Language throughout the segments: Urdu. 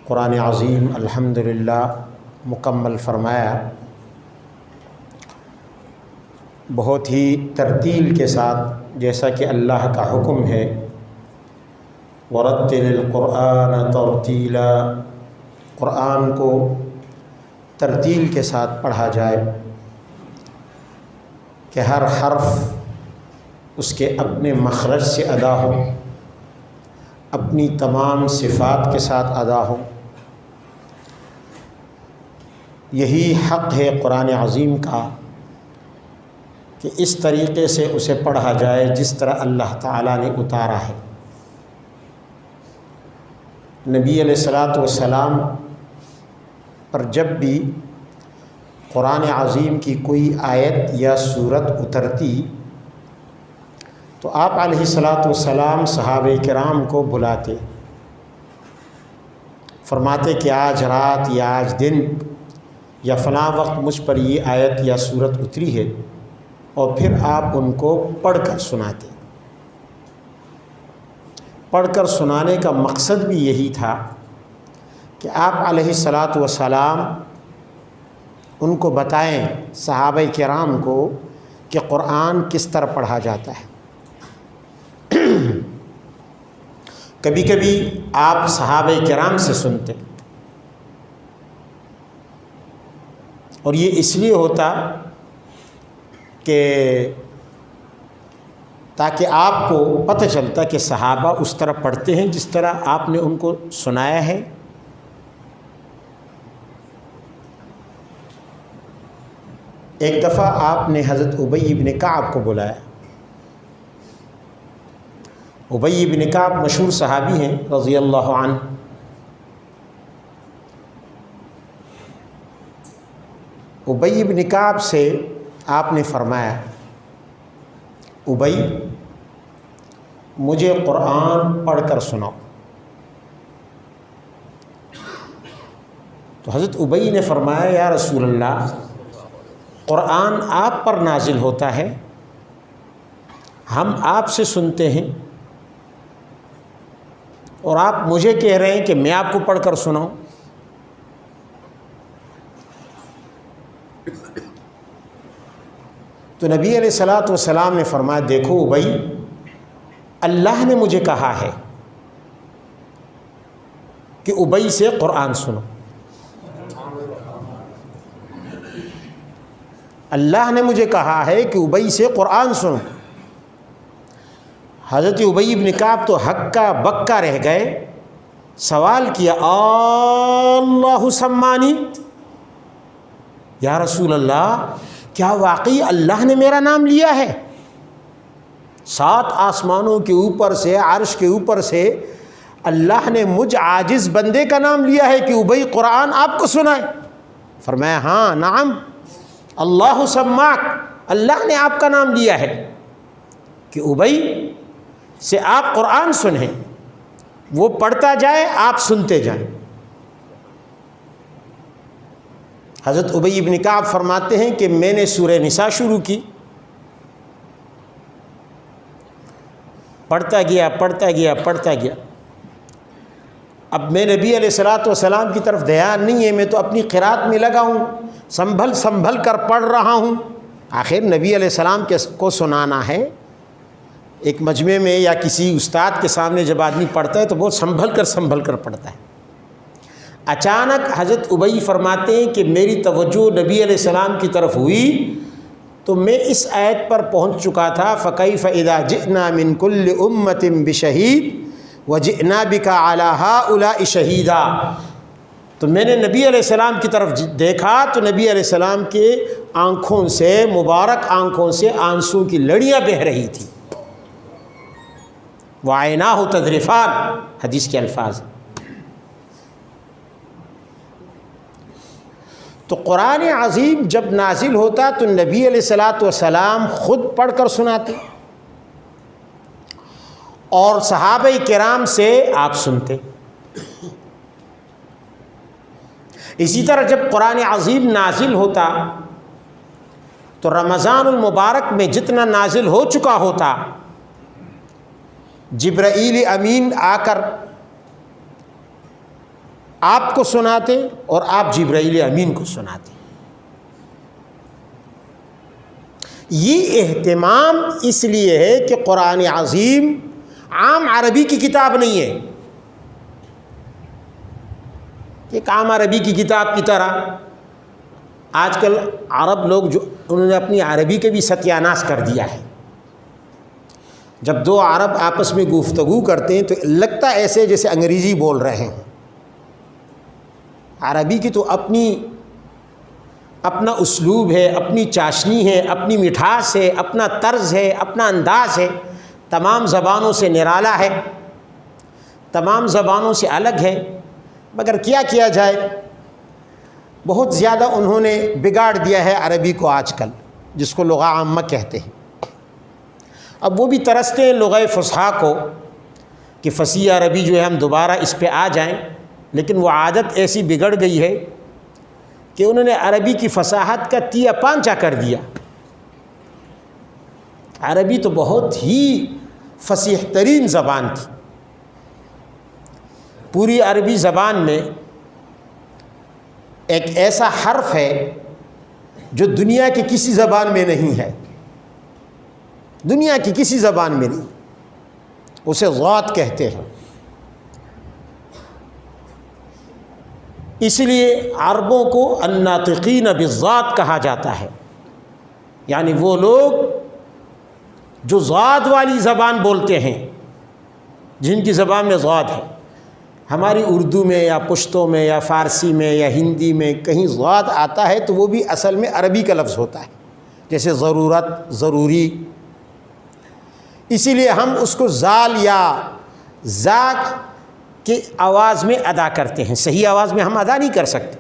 قرآن عظیم الحمدللہ مکمل فرمایا، بہت ہی ترتیل کے ساتھ، جیسا کہ اللہ کا حکم ہے وَرَتِّلِ الْقُرْآنَ تَرْتِيلًا، قرآن کو ترتیل کے ساتھ پڑھا جائے کہ ہر حرف اس کے اپنے مخرج سے ادا ہو، اپنی تمام صفات کے ساتھ ادا ہو۔ یہی حق ہے قرآن عظیم کا کہ اس طریقے سے اسے پڑھا جائے جس طرح اللہ تعالیٰ نے اتارا ہے۔ نبی علیہ الصلاۃ والسلام پر جب بھی قرآن عظیم کی کوئی آیت یا سورت اترتی تو آپ علیہ الصلاۃ والسلام صحابہ کرام کو بلاتے، فرماتے کہ آج رات یا آج دن یا فلاں وقت مجھ پر یہ آیت یا سورت اتری ہے، اور پھر آپ ان کو پڑھ کر سناتے۔ پڑھ کر سنانے کا مقصد بھی یہی تھا کہ آپ علیہ الصلاۃ والسلام ان کو بتائیں، صحابہ کرام کو، کہ قرآن کس طرح پڑھا جاتا ہے۔ کبھی کبھی آپ صحابہ کرام سے سنتے، اور یہ اس لیے ہوتا کہ تاکہ آپ کو پتہ چلتا کہ صحابہ اس طرح پڑھتے ہیں جس طرح آپ نے ان کو سنایا ہے۔ ایک دفعہ آپ نے حضرت ابی بن کعب کو بلایا۔ ابی بن کعب مشہور صحابی ہیں رضی اللہ عنہ۔ ابی بن کعب سے آپ نے فرمایا، ابی مجھے قرآن پڑھ کر سناؤ۔ تو حضرت ابی نے فرمایا، یا رسول اللہ، قرآن آپ پر نازل ہوتا ہے، ہم آپ سے سنتے ہیں، اور آپ مجھے کہہ رہے ہیں کہ میں آپ کو پڑھ کر سناؤں۔ تو نبی علیہ الصلاۃ والسلام نے فرمایا، دیکھو ابی، اللہ نے مجھے کہا ہے کہ ابی سے قرآن سنو۔ اللہ نے مجھے کہا ہے کہ ابی سے قرآن سنو۔ حضرت ابی بن کعب تو ہکا بکا رہ گئے، سوال کیا، اللہ سمانی، یا رسول اللہ، کیا واقعی اللہ نے میرا نام لیا ہے؟ 7 آسمانوں کے اوپر سے، عرش کے اوپر سے اللہ نے مجھ عاجز بندے کا نام لیا ہے کہ ابی قرآن آپ کو سنائے؟ فرمایا، ہاں نعم، اللہ سماک، اللہ نے آپ کا نام لیا ہے کہ ابی سے آپ قرآن سنیں، وہ پڑھتا جائے، آپ سنتے جائیں۔ حضرت ابی بن کعب فرماتے ہیں کہ میں نے سورہ نساء شروع کی، پڑھتا گیا پڑھتا گیا پڑھتا گیا۔ اب میں نبی علیہ الصلاۃ والسلام کی طرف دھیان نہیں ہے، میں تو اپنی قرات میں لگا ہوں، سنبھل کر پڑھ رہا ہوں۔ آخر نبی علیہ السلام کو سنانا ہے، ایک مجمع میں یا کسی استاد کے سامنے جب آدمی پڑھتا ہے تو بہت سنبھل کر پڑھتا ہے۔ اچانک حضرت ابی فرماتے ہیں کہ میری توجہ نبی علیہ السلام کی طرف ہوئی تو میں اس آیت پر پہنچ چکا تھا، فَكَيْفَ إِذَا جِئْنَا مِن كُلِّ أُمَّةٍ بِشَهِيدٍ وَجِئْنَا بِكَ عَلَى هَؤُلَاءِ شَهِيدًا۔ تو میں نے نبی علیہ السلام کی طرف دیکھا تو نبی علیہ السلام کے آنکھوں سے، مبارک آنکھوں سے آنسوں کی لڑیاں بہہ رہی تھیں۔ وَعَيْنَاهُ تَذْرِفَانِ، حدیث کے الفاظ۔ تو قرآن عظیم جب نازل ہوتا تو نبی علیہ الصلاۃ والسلام خود پڑھ کر سناتے، اور صحابہ کرام سے آپ سنتے۔ اسی طرح جب قرآن عظیم نازل ہوتا تو رمضان المبارک میں جتنا نازل ہو چکا ہوتا، جبرائیل امین آ کر آپ کو سناتے اور آپ جبرائیل امین کو سناتے۔ یہ اہتمام اس لیے ہے کہ قرآن عظیم عام عربی کی کتاب نہیں ہے، ایک عام عربی کی کتاب کی طرح آج کل عرب لوگ جو انہوں نے اپنی عربی کے بھی ستیاناش کر دیا ہے۔ جب دو عرب آپس میں گفتگو کرتے ہیں تو لگتا ایسے جیسے انگریزی بول رہے ہیں۔ عربی کی تو اپنا اسلوب ہے، اپنی چاشنی ہے، اپنی مٹھاس ہے، اپنا طرز ہے، اپنا انداز ہے، تمام زبانوں سے نرالا ہے، تمام زبانوں سے الگ ہے، مگر کیا جائے، بہت زیادہ انہوں نے بگاڑ دیا ہے عربی کو آج کل، جس کو لغہ عامہ کہتے ہیں۔ اب وہ بھی ترستے ہیں لغہ فصحا کو کہ فصیح عربی جو ہے ہم دوبارہ اس پہ آ جائیں، لیکن وہ عادت ایسی بگڑ گئی ہے کہ انہوں نے عربی کی فصاحت کا تیا پانچا کر دیا۔ عربی تو بہت ہی فصیح ترین زبان تھی۔ پوری عربی زبان میں ایک ایسا حرف ہے جو دنیا کی کسی زبان میں نہیں ہے، دنیا کی کسی زبان میں نہیں، اسے ضاد کہتے ہیں۔ اس لیے عربوں کو الناطقین بالضاد کہا جاتا ہے، یعنی وہ لوگ جو ضاد والی زبان بولتے ہیں، جن کی زبان میں ضاد ہے۔ ہماری اردو میں یا پشتو میں یا فارسی میں یا ہندی میں کہیں ضاد آتا ہے تو وہ بھی اصل میں عربی کا لفظ ہوتا ہے، جیسے ضرورت، ضروری۔ اسی لیے ہم اس کو زال یا زاگ کی آواز میں ادا کرتے ہیں، صحیح آواز میں ہم ادا نہیں کر سکتے۔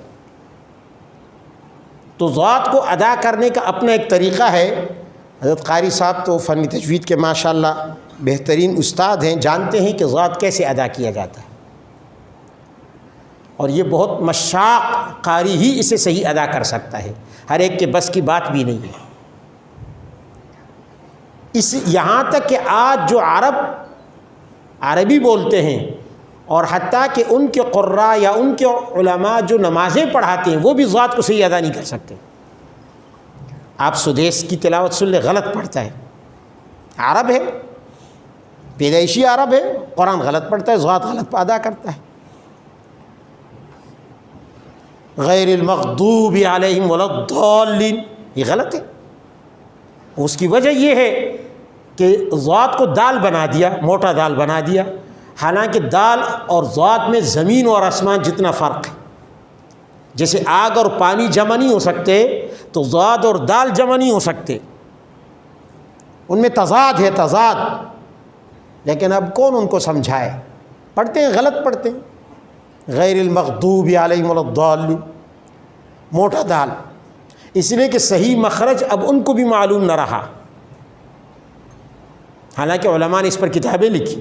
تو ضاد کو ادا کرنے کا اپنا ایک طریقہ ہے۔ حضرت قاری صاحب تو فن تجوید کے ماشاءاللہ بہترین استاد ہیں، جانتے ہیں کہ ضاد کیسے ادا کیا جاتا ہے، اور یہ بہت مشاق قاری ہی اسے صحیح ادا کر سکتا ہے، ہر ایک کے بس کی بات بھی نہیں ہے۔ یہاں تک کہ آج جو عرب عربی بولتے ہیں، اور حتیٰ کہ ان کے قراء یا ان کے علماء جو نمازیں پڑھاتے ہیں وہ بھی ضاد کو صحیح ادا نہیں کر سکتے۔ آپ سدیس کی تلاوت سن لیں، غلط پڑھتا ہے، عرب ہے، پیدائشی عرب ہے، قرآن غلط پڑھتا ہے، ضاد غلط ادا کرتا ہے۔ غیر المغضوب علیہم ولا الضالین، یہ غلط ہے۔ اس کی وجہ یہ ہے کہ ضاد کو دال بنا دیا، موٹا دال بنا دیا، حالانکہ دال اور ضاد میں زمین اور آسمان جتنا فرق ہے۔ جیسے آگ اور پانی جمع نہیں ہو سکتے تو ضاد اور دال جمع نہیں ہو سکتے، ان میں تضاد ہے، تضاد۔ لیکن اب کون ان کو سمجھائے، پڑھتے ہیں غلط پڑھتے ہیں، غیر المغضوب علیہم ولا الضالین، موٹا دال، اس لیے کہ صحیح مخرج اب ان کو بھی معلوم نہ رہا، حالانکہ علماء نے اس پر کتابیں لکھی۔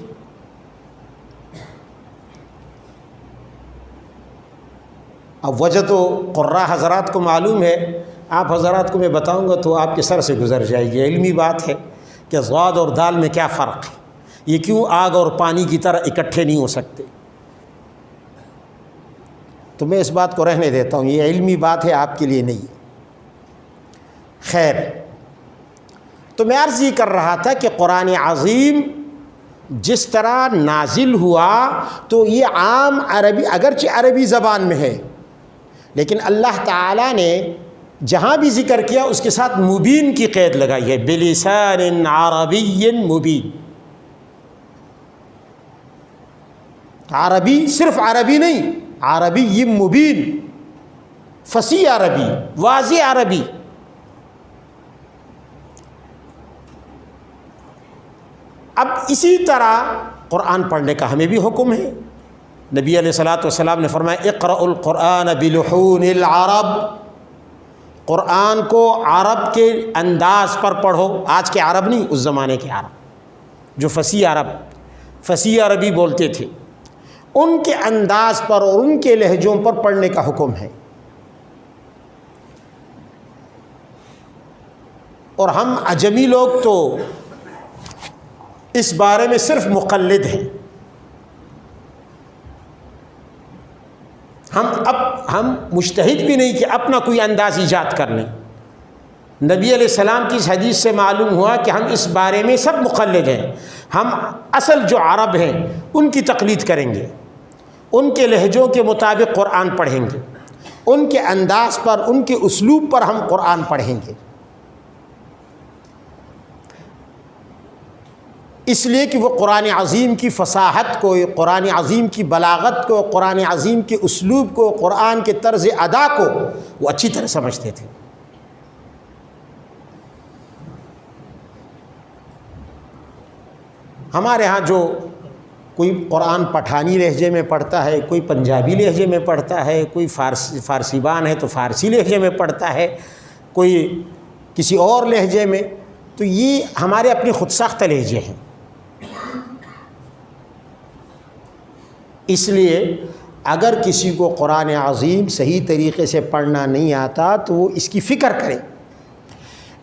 اب وجہ تو قراء حضرات کو معلوم ہے، آپ حضرات کو میں بتاؤں گا تو آپ کے سر سے گزر جائے گی۔ علمی بات ہے کہ ضاد اور دال میں کیا فرق ہے، یہ کیوں آگ اور پانی کی طرح اکٹھے نہیں ہو سکتے، تو میں اس بات کو رہنے دیتا ہوں، یہ علمی بات ہے، آپ کے لیے نہیں ہے۔ خیر، تو میں عرض یہ کر رہا تھا کہ قرآن عظیم جس طرح نازل ہوا تو یہ عام عربی، اگرچہ عربی زبان میں ہے، لیکن اللہ تعالیٰ نے جہاں بھی ذکر کیا اس کے ساتھ مبین کی قید لگائی ہے، بلسان عربی مبین۔ عربی صرف عربی نہیں، عربی مبین، فصیح عربی، واضح عربی۔ اب اسی طرح قرآن پڑھنے کا ہمیں بھی حکم ہے۔ نبی علیہ الصلوۃ والسلام نے فرمایا اقرأوا القرآن بلحون العرب، قرآن کو عرب کے انداز پر پڑھو، آج کے عرب نہیں، اس زمانے کے عرب جو فصیح عربی بولتے تھے، ان کے انداز پر اور ان کے لہجوں پر پڑھنے کا حکم ہے۔ اور ہم عجمی لوگ تو اس بارے میں صرف مقلد ہیں، ہم مجتہد بھی نہیں کہ اپنا کوئی انداز ایجاد کر لیں۔ نبی علیہ السلام کی اس حدیث سے معلوم ہوا کہ ہم اس بارے میں سب مقلد ہیں۔ ہم اصل جو عرب ہیں ان کی تقلید کریں گے، ان کے لہجوں کے مطابق قرآن پڑھیں گے، ان کے انداز پر، ان کے اسلوب پر ہم قرآن پڑھیں گے، اس لیے کہ وہ قرآن عظیم کی فصاحت کو، قرآن عظیم کی بلاغت کو، قرآن عظیم کے اسلوب کو، قرآن کے طرز ادا کو وہ اچھی طرح سمجھتے تھے۔ ہمارے ہاں جو کوئی قرآن پٹھانی لہجے میں پڑھتا ہے، کوئی پنجابی لہجے میں پڑھتا ہے، کوئی فارسی بان ہے تو فارسی لہجے میں پڑھتا ہے، کوئی کسی اور لہجے میں، تو یہ ہمارے اپنے خود ساختہ لہجے ہیں۔ اس لیے اگر کسی کو قرآن عظیم صحیح طریقے سے پڑھنا نہیں آتا تو وہ اس کی فکر کرے،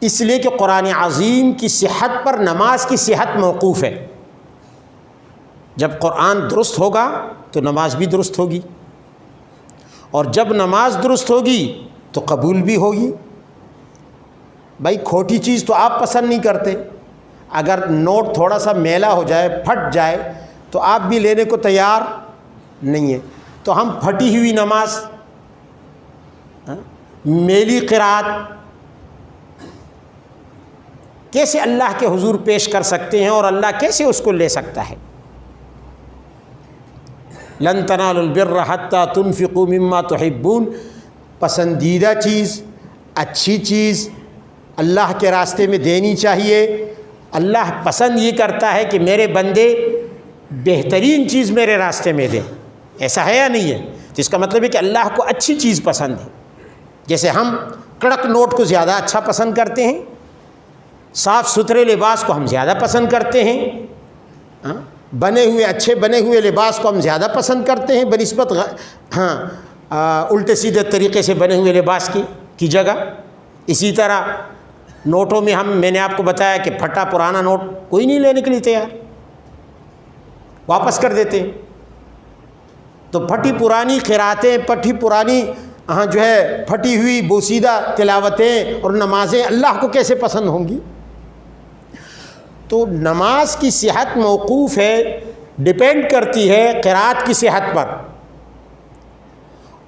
اس لیے کہ قرآن عظیم کی صحت پر نماز کی صحت موقوف ہے۔ جب قرآن درست ہوگا تو نماز بھی درست ہوگی، اور جب نماز درست ہوگی تو قبول بھی ہوگی۔ بھائی کھوٹی چیز تو آپ پسند نہیں کرتے، اگر نوٹ تھوڑا سا میلا ہو جائے، پھٹ جائے، تو آپ بھی لینے کو تیار نہیں ہے۔ تو ہم پھٹی ہوئی نماز، میلی قرات کیسے اللہ کے حضور پیش کر سکتے ہیں، اور اللہ کیسے اس کو لے سکتا ہے؟ لن تنالوا البر حتى تنفقوا مما تحبون، پسندیدہ چیز، اچھی چیز اللہ کے راستے میں دینی چاہیے۔ اللہ پسند یہ کرتا ہے کہ میرے بندے بہترین چیز میرے راستے میں دیں، ایسا ہے یا نہیں ہے؟ تو اس کا مطلب ہے کہ اللہ کو اچھی چیز پسند ہے۔ جیسے ہم کڑک نوٹ کو زیادہ اچھا پسند کرتے ہیں، صاف ستھرے لباس کو ہم زیادہ پسند کرتے ہیں، بنے ہوئے لباس کو ہم زیادہ پسند کرتے ہیں بنسبت الٹے سیدھے طریقے سے بنے ہوئے لباس کی جگہ۔ اسی طرح نوٹوں میں میں نے آپ کو بتایا کہ پھٹا پرانا نوٹ کوئی نہیں لینے کے لیے تیار، واپس کر دیتے ہیں۔ تو پھٹی پرانی قراتیں، پھٹی پرانی پھٹی ہوئی بوسیدہ تلاوتیں اور نمازیں اللہ کو کیسے پسند ہوں گی؟ تو نماز کی صحت موقوف ہے، ڈیپینڈ کرتی ہے قرات کی صحت پر،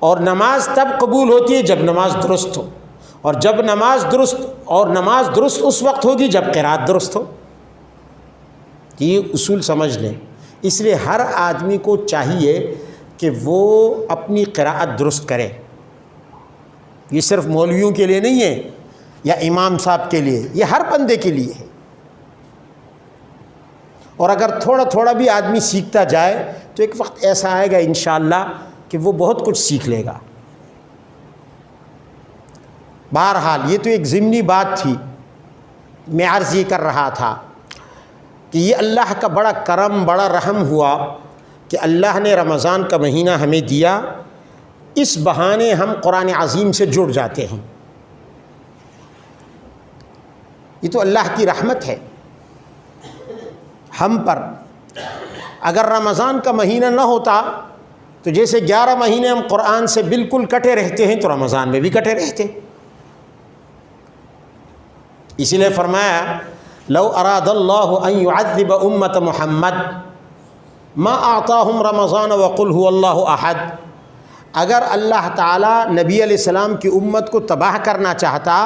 اور نماز تب قبول ہوتی ہے جب نماز درست ہو، اور جب نماز درست اس وقت ہوگی جب قرات درست ہو۔ یہ اصول سمجھ لیں۔ اس لیے ہر آدمی کو چاہیے کہ وہ اپنی قراءت درست کرے۔ یہ صرف مولویوں کے لیے نہیں ہے یا امام صاحب کے لیے، یہ ہر بندے کے لیے ہے۔ اور اگر تھوڑا تھوڑا بھی آدمی سیکھتا جائے تو ایک وقت ایسا آئے گا انشاءاللہ کہ وہ بہت کچھ سیکھ لے گا۔ بہرحال یہ تو ایک ضمنی بات تھی، میں عرض یہ کر رہا تھا کہ یہ اللہ کا بڑا کرم، بڑا رحم ہوا کہ اللہ نے رمضان کا مہینہ ہمیں دیا، اس بہانے ہم قرآن عظیم سے جڑ جاتے ہیں۔ یہ تو اللہ کی رحمت ہے ہم پر۔ اگر رمضان کا مہینہ نہ ہوتا تو جیسے 11 مہینے ہم قرآن سے بالکل کٹے رہتے ہیں تو رمضان میں بھی کٹے رہتے۔ اسی لیے فرمایا لو اراد اللہ ان يعذب امت محمد ما اعطاهم رمضان وقل هو اللہ احد۔ اگر اللہ تعالیٰ نبی علیہ السلام کی امت کو تباہ کرنا چاہتا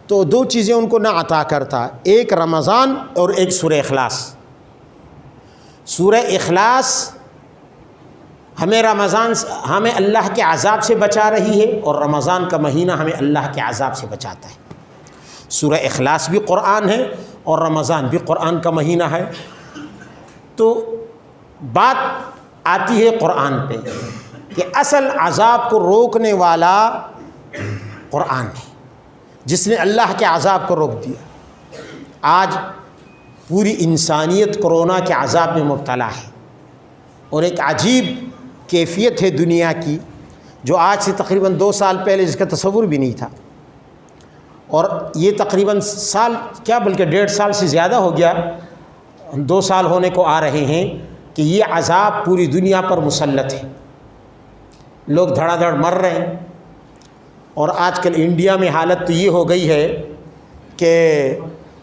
تو 2 چیزیں ان کو نہ عطا کرتا، ایک رمضان اور ایک سورہ اخلاص۔ سورہ اخلاص ہمیں اللہ کے عذاب سے بچا رہی ہے، اور رمضان کا مہینہ ہمیں اللہ کے عذاب سے بچاتا ہے۔ سورہ اخلاص بھی قرآن ہے اور رمضان بھی قرآن کا مہینہ ہے۔ تو بات آتی ہے قرآن پہ کہ اصل عذاب کو روکنے والا قرآن ہے، جس نے اللہ کے عذاب کو روک دیا۔ آج پوری انسانیت کرونا کے عذاب میں مبتلا ہے، اور ایک عجیب کیفیت ہے دنیا کی جو آج سے تقریباً 2 سال پہلے جس کا تصور بھی نہیں تھا، اور یہ تقریباً سال کیا بلکہ 1.5 سال سے زیادہ ہو گیا، 2 سال ہونے کو آ رہے ہیں کہ یہ عذاب پوری دنیا پر مسلط ہے۔ لوگ دھڑا دھڑ مر رہے ہیں. اور آج کل انڈیا میں حالت تو یہ ہو گئی ہے کہ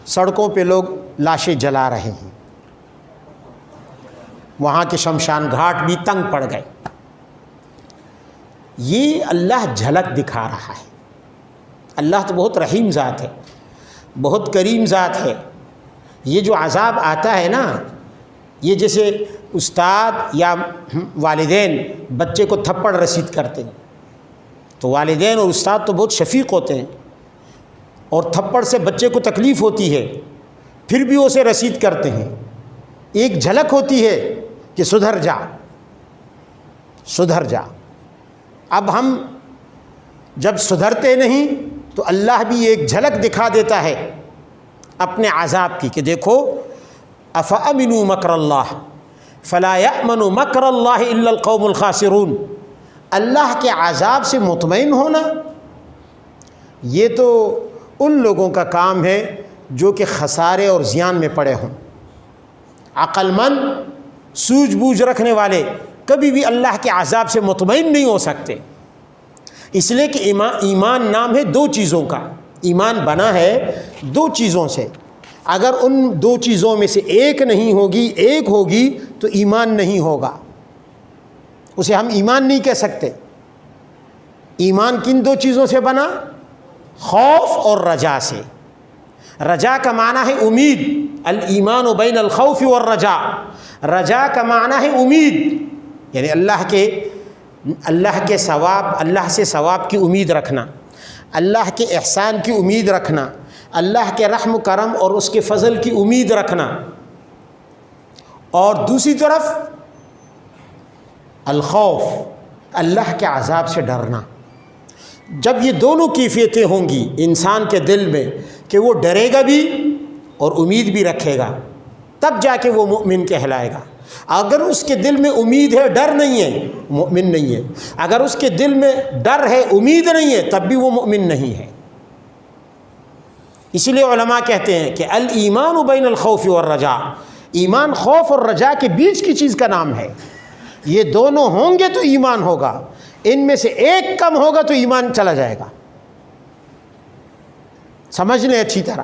سڑکوں پہ لوگ لاشیں جلا رہے ہیں. وہاں کے شمشان گھاٹ بھی تنگ پڑ گئے. یہ اللہ جھلک دکھا رہا ہے. اللہ تو بہت رحیم ذات ہے، بہت کریم ذات ہے. یہ جو عذاب آتا ہے نا، یہ جیسے استاد یا والدین بچے کو تھپڑ رسید کرتے ہیں، تو والدین اور استاد تو بہت شفیق ہوتے ہیں، اور تھپڑ سے بچے کو تکلیف ہوتی ہے، پھر بھی اسے رسید کرتے ہیں. ایک جھلک ہوتی ہے کہ سدھر جا سدھر جا. اب ہم جب سدھرتے نہیں تو اللہ بھی ایک جھلک دکھا دیتا ہے اپنے عذاب کی کہ دیکھو افامنوا مکر اللہ فلا یأمن مکر اللہ الا القوم الخاسرون. اللہ کے عذاب سے مطمئن ہونا یہ تو ان لوگوں کا کام ہے جو کہ خسارے اور زیان میں پڑے ہوں. عقل مند سوجھ بوجھ رکھنے والے کبھی بھی اللہ کے عذاب سے مطمئن نہیں ہو سکتے. اس لیے کہ ایمان نام ہے دو چیزوں کا. ایمان بنا ہے دو چیزوں سے. اگر ان دو چیزوں میں سے ایک نہیں ہوگی، ایک ہوگی تو ایمان نہیں ہوگا. اسے ہم ایمان نہیں کہہ سکتے. ایمان کن دو چیزوں سے بنا؟ خوف اور رجا سے. رجا کا معنی ہے امید. الایمان بین الخوف والرجا. رجا کا معنی ہے امید، یعنی اللہ کے ثواب، اللہ سے ثواب کی امید رکھنا، اللہ کے احسان کی امید رکھنا، اللہ کے رحم کرم اور اس کے فضل کی امید رکھنا. اور دوسری طرف الخوف، اللہ کے عذاب سے ڈرنا. جب یہ دونوں کیفیتیں ہوں گی انسان کے دل میں کہ وہ ڈرے گا بھی اور امید بھی رکھے گا، تب جا کے وہ مومن کہلائے گا. اگر اس کے دل میں امید ہے ڈر نہیں ہے، مومن نہیں ہے. اگر اس کے دل میں ڈر ہے امید نہیں ہے، تب بھی وہ مومن نہیں ہے. اسی لیے علماء کہتے ہیں کہ الایمان بین الخوف والرجا، ایمان خوف اور رجا کے بیچ کی چیز کا نام ہے. یہ دونوں ہوں گے تو ایمان ہوگا، ان میں سے ایک کم ہوگا تو ایمان چلا جائے گا. سمجھ لیں اچھی طرح.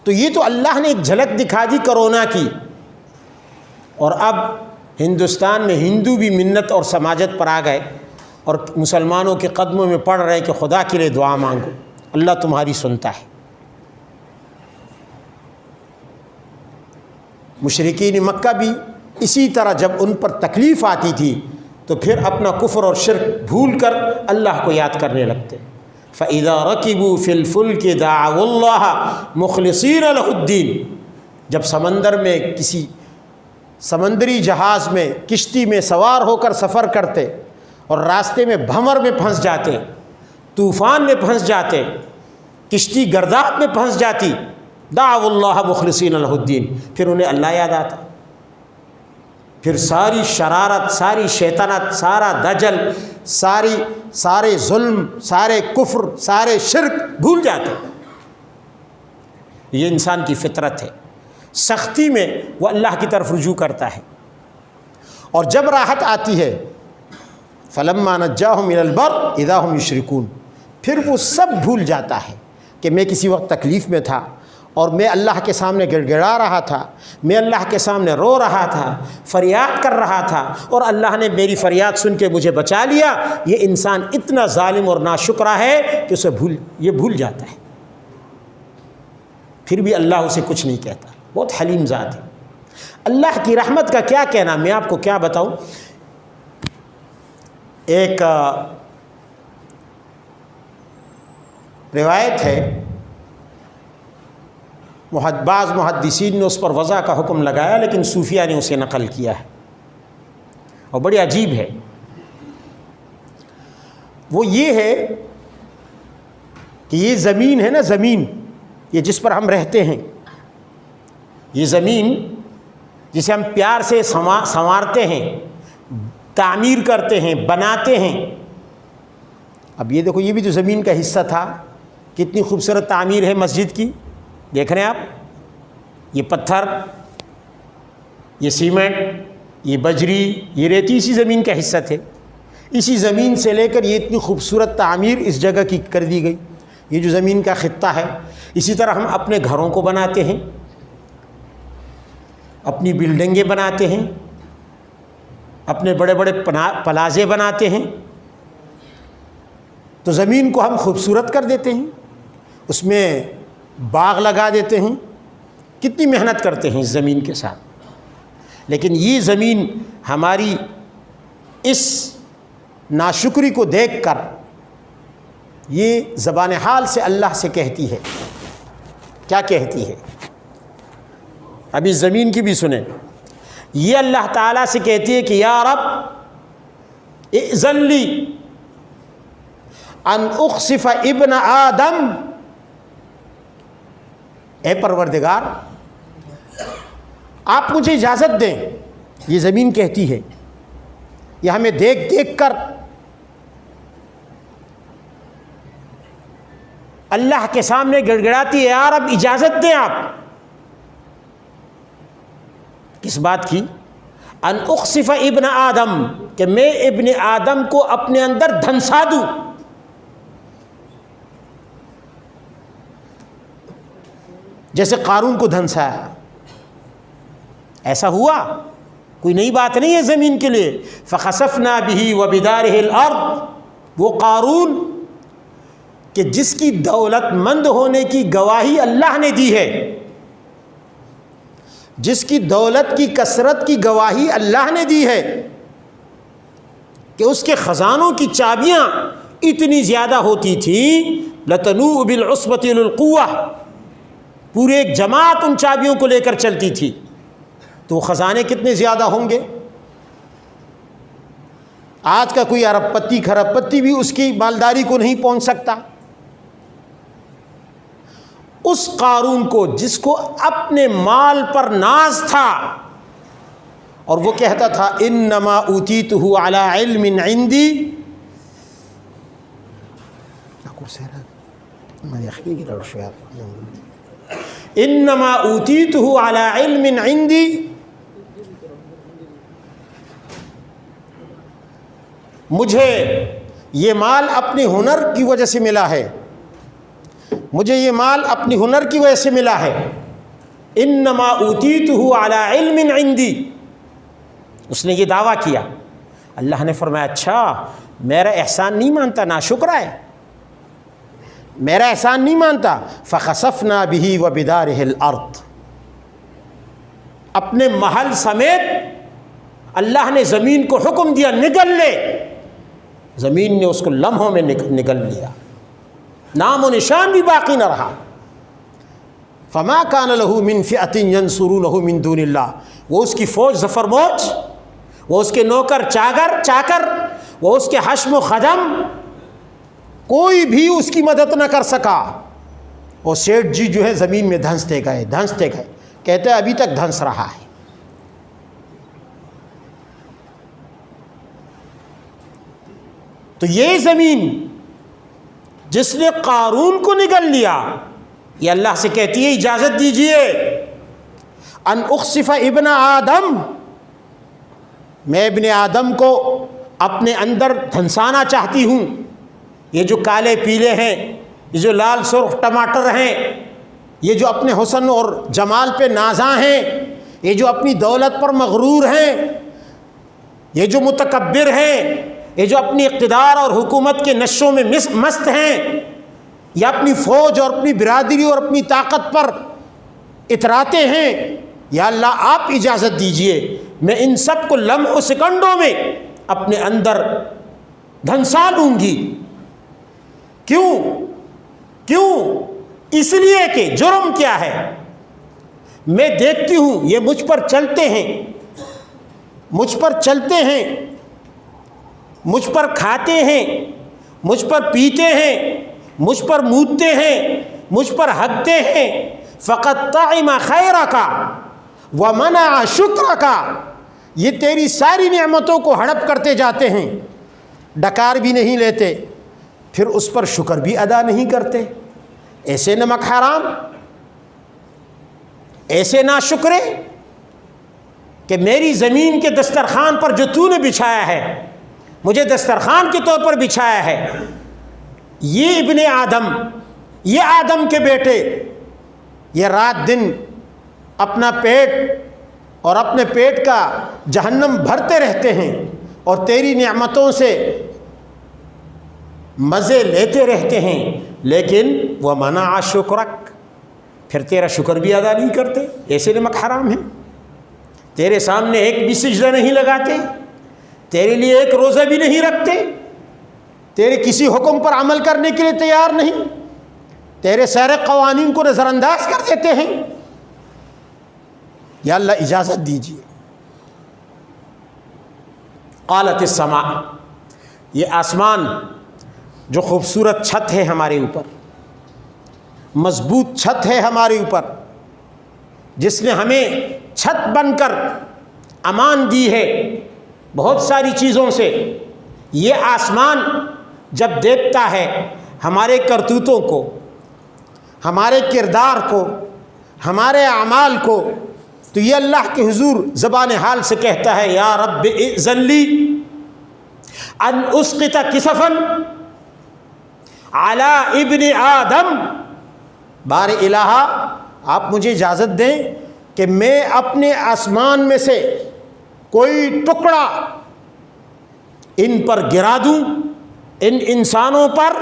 تو یہ تو اللہ نے ایک جھلک دکھا دی کرونا کی، اور اب ہندوستان میں ہندو بھی منت اور سماجت پر آ گئے اور مسلمانوں کے قدموں میں پڑ رہے کہ خدا کے لیے دعا مانگو، اللہ تمہاری سنتا ہے. مشرکین مکہ بھی اسی طرح جب ان پر تکلیف آتی تھی تو پھر اپنا کفر اور شرک بھول کر اللہ کو یاد کرنے لگتے. فَإِذَا رَكِبُوا فِي الْفُلْكِ دَعَوُا اللَّهَ مُخْلِصِينَ لَهُ الدِّينَ. جب سمندر میں کسی سمندری جہاز میں کشتی میں سوار ہو کر سفر کرتے اور راستے میں بھنور میں پھنس جاتے، طوفان میں پھنس جاتے، کشتی گرداب میں پھنس جاتی، دعوا اللہ مخلصین لہ الدین، پھر انہیں اللہ یاد آتا. پھر ساری شرارت، ساری شیطنت، سارا دجل، سارے ظلم، سارے کفر، سارے شرک بھول جاتے. یہ انسان کی فطرت ہے. سختی میں وہ اللہ کی طرف رجوع کرتا ہے، اور جب راحت آتی ہے فلما نجاہم الی البر اذا ہم یشرکون، پھر وہ سب بھول جاتا ہے کہ میں کسی وقت تکلیف میں تھا اور میں اللہ کے سامنے گڑ گڑا رہا تھا، میں اللہ کے سامنے رو رہا تھا، فریاد کر رہا تھا، اور اللہ نے میری فریاد سن کے مجھے بچا لیا. یہ انسان اتنا ظالم اور ناشکرا ہے کہ اسے بھول جاتا ہے، پھر بھی اللہ اسے کچھ نہیں کہتا. بہت حلیم ذات ہے. اللہ کی رحمت کا کیا کہنا، میں آپ کو کیا بتاؤں. ایک روایت ہے، بعض محدثین نے اس پر وضع کا حکم لگایا، لیکن صوفیہ نے اسے نقل کیا ہے اور بڑی عجیب ہے. وہ یہ ہے کہ یہ زمین ہے نا، زمین یہ جس پر ہم رہتے ہیں، یہ زمین جسے ہم پیار سے سنوارتے ہیں، تعمیر کرتے ہیں، بناتے ہیں. اب یہ دیکھو، یہ بھی تو زمین کا حصہ تھا. کتنی خوبصورت تعمیر ہے مسجد کی، دیکھ رہے ہیں آپ. یہ پتھر، یہ سیمنٹ، یہ بجری، یہ ریتی اسی زمین کا حصہ تھے، اسی زمین سے لے کر یہ اتنی خوبصورت تعمیر اس جگہ کی کر دی گئی، یہ جو زمین کا خطہ ہے۔ اسی طرح ہم اپنے گھروں کو بناتے ہیں، اپنی بلڈنگیں بناتے ہیں، اپنے بڑے بڑے پلازے بناتے ہیں، تو زمین کو ہم خوبصورت کر دیتے ہیں، اس میں باغ لگا دیتے ہیں، کتنی محنت کرتے ہیں اس زمین کے ساتھ۔ لیکن یہ زمین ہماری اس ناشکری کو دیکھ کر یہ زبان حال سے اللہ سے کہتی ہے، کیا کہتی ہے؟ اب اس زمین کی بھی سنیں، یہ اللہ تعالیٰ سے کہتی ہے کہ یا رب اذن لی ان اخسف ابن آدم، اے پروردگار آپ مجھے اجازت دیں، یہ زمین کہتی ہے، یہ ہمیں دیکھ دیکھ کر اللہ کے سامنے گڑ گڑاتی ہے، یا رب اجازت دیں آپ، کس بات کی؟ ان اخسف ابن آدم، کہ میں ابن آدم کو اپنے اندر دھنسا دوں۔ جیسے قارون کو دھنسایا، ایسا ہوا؟ کوئی نئی بات نہیں ہے زمین کے لیے۔ فخسفنا به وبداره الارض، وہ قارون کہ جس کی دولت مند ہونے کی گواہی اللہ نے دی ہے، جس کی دولت کی کثرت کی گواہی اللہ نے دی ہے، کہ اس کے خزانوں کی چابیاں اتنی زیادہ ہوتی تھیں، لتنوء بالعصبۃ اولي القوة، پورے ایک جماعت ان چابیوں کو لے کر چلتی تھی، تو خزانے کتنے زیادہ ہوں گے؟ آج کا کوئی ارب پتی کھرب پتی بھی اس کی مالداری کو نہیں پہنچ سکتا۔ اس قارون کو جس کو اپنے مال پر ناز تھا، اور وہ کہتا تھا انما اوتیتہ علی علم عندی، انما اوتیتہ علی علم عندی، مجھے یہ مال اپنے ہنر کی وجہ سے ملا ہے، مجھے یہ مال اپنی ہنر کی وجہ سے ملا ہے، انما اوتیتہ علی علم عندی، اس نے یہ دعویٰ کیا۔ اللہ نے فرمایا اچھا میرا احسان نہیں مانتا، ناشکر ہے، میرا احسان نہیں مانتا۔ فخسفنا به وبدارہ الارض، اپنے محل سمیت اللہ نے زمین کو حکم دیا نگل لے، زمین نے اس کو لمحوں میں نگل لیا، نام و نشان بھی باقی نہ رہا۔ فما کان له من فئۃ ینصرونہ من دون اللہ، وہ اس کی فوج ظفر موج، وہ اس کے نوکر چاکر، وہ اس کے حشم و خدم، کوئی بھی اس کی مدد نہ کر سکا۔ وہ سیٹھ جی جو ہے زمین میں دھنستے گئے، کہتے ہیں ابھی تک دھنس رہا ہے۔ تو یہ زمین جس نے قارون کو نگل لیا، یہ اللہ سے کہتی ہے اجازت دیجئے ان اخسف ابن آدم، میں ابن آدم کو اپنے اندر دھنسانا چاہتی ہوں۔ یہ جو کالے پیلے ہیں، یہ جو لال سرخ ٹماٹر ہیں، یہ جو اپنے حسن اور جمال پہ نازاں ہیں، یہ جو اپنی دولت پر مغرور ہیں، یہ جو متکبر ہیں، یہ جو اپنی اقتدار اور حکومت کے نشوں میں مست ہیں، یا اپنی فوج اور اپنی برادری اور اپنی طاقت پر اتراتے ہیں، یا اللہ آپ اجازت دیجئے میں ان سب کو لمحوں سیکنڈوں میں اپنے اندر دھنسا لوں گی۔ کیوں؟ اس لیے کہ جرم کیا ہے؟ میں دیکھتی ہوں یہ مجھ پر چلتے ہیں، مجھ پر کھاتے ہیں، مجھ پر پیتے ہیں، مجھ پر مودتے ہیں، مجھ پر ہگتے ہیں۔ فقط طعم خیرک ومنع شکرک، یہ تیری ساری نعمتوں کو ہڑپ کرتے جاتے ہیں، ڈکار بھی نہیں لیتے، پھر اس پر شکر بھی ادا نہیں کرتے۔ ایسے نمک حرام، ایسے ناشکرے، کہ میری زمین کے دسترخوان پر جو تو نے بچھایا ہے، مجھے دسترخوان کے طور پر بچھایا ہے، یہ ابن آدم، یہ آدم کے بیٹے، یہ رات دن اپنا پیٹ اور اپنے پیٹ کا جہنم بھرتے رہتے ہیں اور تیری نعمتوں سے مزے لیتے رہتے ہیں، لیکن وہ منع شکرک، پھر تیرا شکر بھی ادا نہیں کرتے، ایسے نمک حرام ہے، تیرے سامنے ایک بھی سجدہ نہیں لگاتے، تیرے لیے ایک روزہ بھی نہیں رکھتے، تیرے کسی حکم پر عمل کرنے کے لیے تیار نہیں، تیرے سارے قوانین کو نظر انداز کر دیتے ہیں۔ یا اللہ اجازت دیجیے۔ قالت السماء، یہ آسمان جو خوبصورت چھت ہے ہمارے اوپر، مضبوط چھت ہے ہمارے اوپر، جس نے ہمیں چھت بن کر امان دی ہے بہت ساری چیزوں سے، یہ آسمان جب دیکھتا ہے ہمارے کرتوتوں کو، ہمارے کردار کو، ہمارے اعمال کو، تو یہ اللہ کے حضور زبان حال سے کہتا ہے یا رب اذن لی ان اسقط کسفا علی ابن آدم، بار الہ آپ مجھے اجازت دیں کہ میں اپنے آسمان میں سے کوئی ٹکڑا ان پر گرا دوں، ان انسانوں پر